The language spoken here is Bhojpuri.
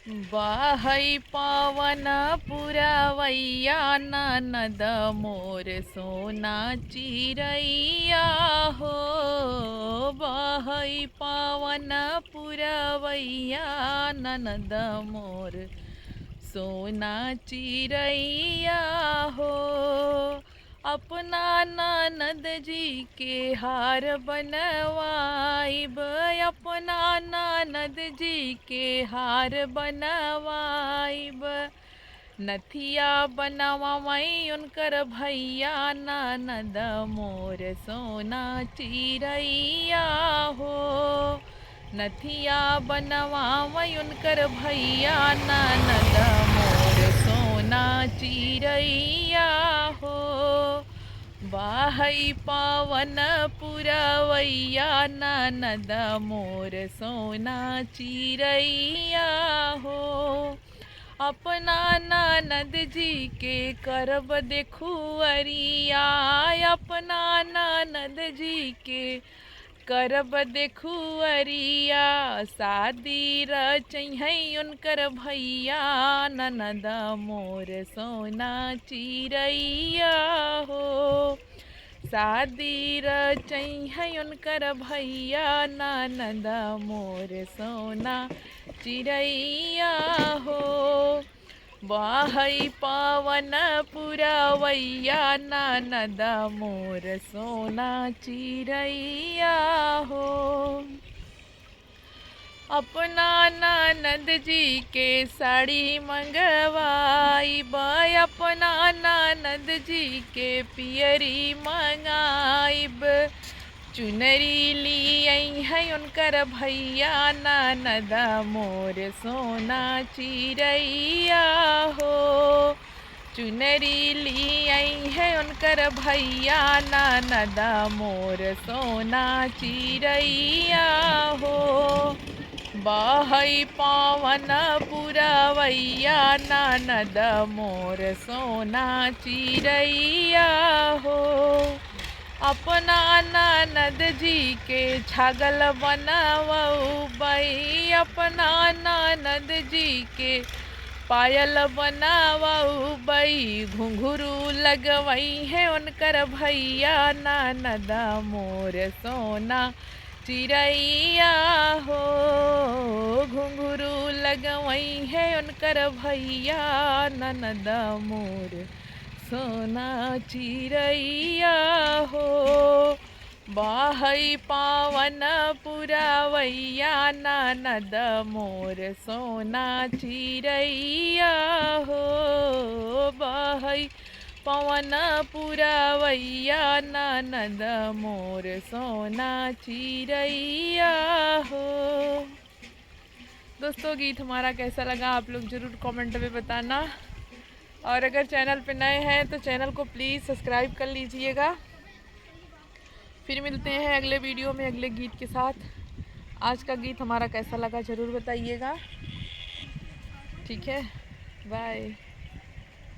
बाहै पावन पुरवैया ननद मोर सोना चिरैया हो। बाहै पावन पुरवैया ननद मोर सोना चिरैया हो। अपना ननद जी के हार बनवाइब, अपना ननद जी के हार बनवाइब। नथिया बनवाई उनकर भैया ननद मोर सोना चिरैया हो। नथिया बनवाई उनकर भैया ननद मोर सोना चिरैया हो। बाहै पावन पुरवैया ननद मोर सोना चिरैया हो। अपना ननद जी के करब देखुअरिया, अपना ननद जी के करब देखुअरिया। शादी रचै उनकर भैया ननद मोर सोना चिरैया हो। शादी रचै उनकर भैया ननद मोर सोना चिरैया हो। बाहै पावन पुरवैया ननद मोर सोना चिरैया हो। अपना ननद जी के साड़ी मंगवाइब, अपना ननद जी के पियरी मंगाइब। चुनरी लियाई है उनकर भैया ननद मोर सोना चिरैया हो। चुनरी लियाई है उनकर भैया ननद मोर सोना चिरैया हो। बाहै पावन पुरवैया ननद मोर सोना चिरैया हो। अपना ननद जी के छागल बनवबै, अपना ननद जी के पायल बनवबै। घुंघरू लगवै है उनकर भैया ननद मोर सोना चिरैया हो। घुंघरू लगवै है उनकर भैया ननद मोर सोना चिरैया हो। बाहै पावन पुरवैया ननद मोर सोना चिरैया हो। बाहै पावन पुरवैया ननद मोर सोना चिरैया हो। दोस्तों, गीत हमारा कैसा लगा आप लोग ज़रूर कमेंट में बताना। और अगर चैनल पे नए हैं तो चैनल को प्लीज़ सब्सक्राइब कर लीजिएगा। फिर मिलते हैं अगले वीडियो में अगले गीत के साथ। आज का गीत हमारा कैसा लगा ज़रूर बताइएगा। ठीक है, बाय।